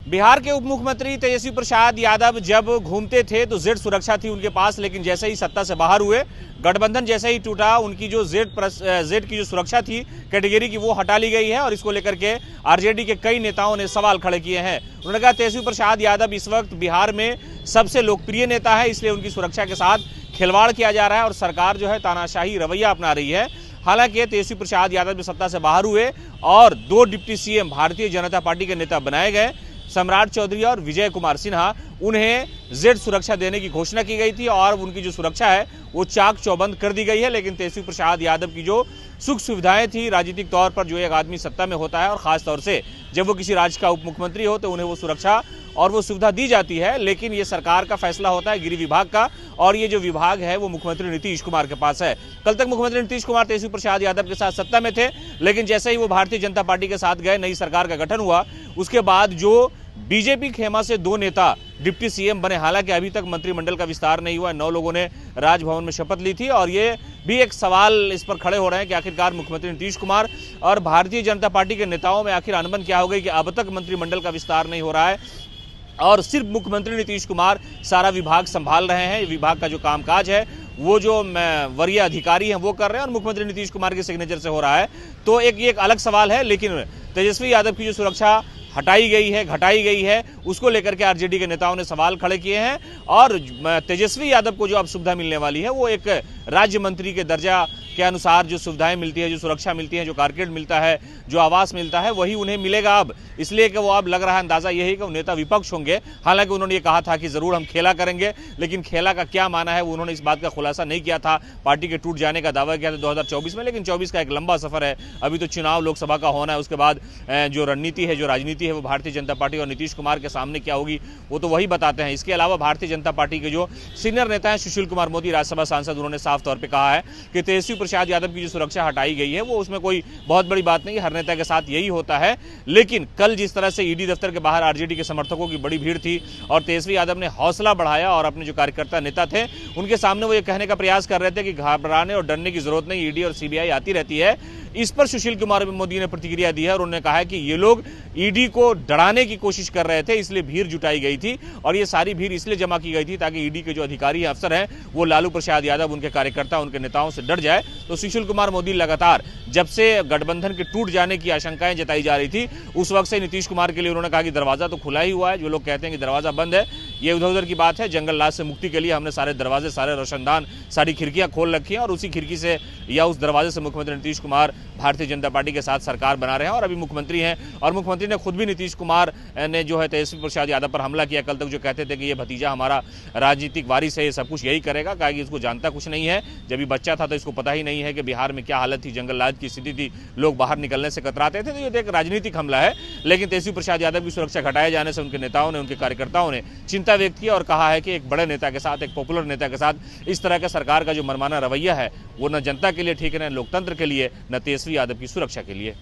बिहार के उप मुख्यमंत्री तेजस्वी प्रसाद यादव जब घूमते थे तो जेड सुरक्षा थी उनके पास, लेकिन जैसे ही सत्ता से बाहर हुए, गठबंधन जैसे ही टूटा, उनकी जो जेड की जो सुरक्षा थी कैटेगरी की, वो हटा ली गई है। और इसको लेकर के आरजेडी के कई नेताओं ने सवाल खड़े किए हैं। उन्होंने कहा तेजस्वी प्रसाद यादव इस वक्त बिहार में सबसे लोकप्रिय नेता है, इसलिए उनकी सुरक्षा के साथ खिलवाड़ किया जा रहा है और सरकार जो है तानाशाही रवैया अपना रही है। हालांकि तेजस्वी प्रसाद यादव भी सत्ता से बाहर हुए और 2 deputy CM Bharatiya Janata party के नेता बनाए गए, सम्राट चौधरी और विजय कुमार सिन्हा। उन्हें जेड सुरक्षा देने की घोषणा की गई थी और उनकी जो सुरक्षा है वो चाक चौबंद कर दी गई है। लेकिन तेजस्वी प्रसाद यादव की जो सुख सुविधाएं थी राजनीतिक तौर पर, जो एक आदमी सत्ता में होता है और खास तौर से जब वो किसी राज्य का उप मुख्यमंत्री हो तो उन्हें वो सुरक्षा और वो सुविधा दी जाती है। लेकिन ये सरकार का फैसला होता है, गृह विभाग का, और ये जो विभाग है वो मुख्यमंत्री नीतीश कुमार के पास है। कल तक मुख्यमंत्री नीतीश कुमार तेजस्वी प्रसाद यादव के साथ सत्ता में थे, लेकिन जैसे ही वो भारतीय जनता पार्टी के साथ गए, नई सरकार का गठन हुआ, उसके बाद जो बीजेपी खेमा से 2 नेता डिप्टी सीएम बने। हालांकि अभी तक मंत्रिमंडल का विस्तार नहीं हुआ, 9 लोगों ने राजभवन में शपथ ली थी और ये भी एक सवाल इस पर खड़े हो रहे हैं कि आखिरकार मुख्यमंत्री नीतीश कुमार और भारतीय जनता पार्टी के नेताओं में आखिर अनबन क्या हो गई कि अब तक मंत्रिमंडल का विस्तार नहीं हो रहा है और सिर्फ मुख्यमंत्री नीतीश कुमार सारा विभाग संभाल रहे हैं। विभाग का जो कामकाज है वो जो वरीय अधिकारी हैं वो कर रहे हैं और मुख्यमंत्री नीतीश कुमार के सिग्नेचर से हो रहा है। तो एक अलग सवाल है। लेकिन तेजस्वी यादव की जो सुरक्षा हटाई गई है, घटाई गई है, उसको लेकर के आरजेडी के नेताओं ने सवाल खड़े किए हैं। और तेजस्वी यादव को जो अब सुविधा मिलने वाली है वो एक राज्य मंत्री के दर्जा के अनुसार जो सुविधाएं मिलती है, जो सुरक्षा मिलती है, जो कारकेड मिलता है, जो आवास मिलता है, वही उन्हें मिलेगा अब। इसलिए कि वो अब लग रहा है अंदाजा यही कि वो नेता विपक्ष होंगे। हालांकि उन्होंने ये कहा था कि जरूर हम खेला करेंगे, लेकिन खेला का क्या माना है वो उन्होंने इस बात का खुलासा नहीं किया था। पार्टी के टूट जाने का दावा किया था 2024 में, लेकिन 24 का एक लंबा सफर है। अभी तो चुनाव लोकसभा का होना है, उसके बाद जो रणनीति है, जो राजनीति है, वो भारतीय जनता पार्टी और नीतीश कुमार के सामने क्या होगी वो तो वही बताते हैं। इसके अलावा भारतीय जनता पार्टी के जो सीनियर नेता हैं सुशील कुमार मोदी, राज्यसभा सांसद, उन्होंने साफ तौर पर कहा है कि तेजस्वी प्रसाद यादव की जो सुरक्षा हटाई गई है वो उसमें कोई बहुत बड़ी बात नहीं है, हर नेता के साथ यही होता है। लेकिन कल जिस तरह से ईडी दफ्तर के बाहर आरजेडी के समर्थकों की बड़ी भीड़ थी और तेजस्वी यादव ने हौसला बढ़ाया और अपने जो कार्यकर्ता नेता थे उनके सामने वो ये कहने का प्रयास कर रहे थे कि घबराने और डरने की जरूरत नहीं, ईडी और सीबीआई आती रहती है। इस पर सुशील कुमार मोदी ने प्रतिक्रिया दी है और उन्होंने कहा है कि ये लोग ईडी को डराने की कोशिश कर रहे थे, इसलिए भीड़ जुटाई गई थी और ये सारी भीड़ इसलिए जमा की गई थी ताकि ईडी के जो अधिकारी अफसर हैं वो लालू प्रसाद यादव, उनके कार्यकर्ता, उनके नेताओं से डर जाए। तो सुशील कुमार मोदी लगातार जब से गठबंधन के टूट जाने की आशंकाएं जताई जा रही थी उस वक्त से नीतीश कुमार के लिए उन्होंने कहा कि दरवाजा तो खुला ही हुआ है, जो लोग कहते हैं कि दरवाजा बंद है ये उधर उधर की बात है। जंगल राज से मुक्ति के लिए हमने सारे दरवाजे, सारे रोशनदान, सारी खिड़कियां खोल रखी हैं और उसी खिड़की से या उस दरवाजे से मुख्यमंत्री नीतीश कुमार भारतीय जनता पार्टी के साथ सरकार बना रहे हैं और अभी मुख्यमंत्री हैं। और मुख्यमंत्री ने खुद भी नीतीश कुमार ने जो है तेजस्वी प्रसाद यादव पर हमला किया। कल तक जो कहते थे कि ये भतीजा हमारा राजनीतिक वारिस है, ये सब कुछ यही करेगा, कहा कि इसको जानता कुछ नहीं है। जब ये बच्चा था तो इसको पता ही नहीं है कि बिहार में क्या हालत थी, जंगल राज की स्थिति थी, लोग बाहर निकलने से कतराते थे। तो ये एक राजनीतिक हमला है। लेकिन तेजस्वी प्रसाद यादव की सुरक्षा घटाए जाने से उनके नेताओं ने, उनके कार्यकर्ताओं ने चिंता व्यक्त की और कहा है कि एक बड़े नेता के साथ, एक पॉपुलर नेता के साथ इस तरह का सरकार का जो मनमाना रवैया है वो न जनता के लिए ठीक है, न लोकतंत्र के लिए, न तेजस्वी यादव की सुरक्षा के लिए।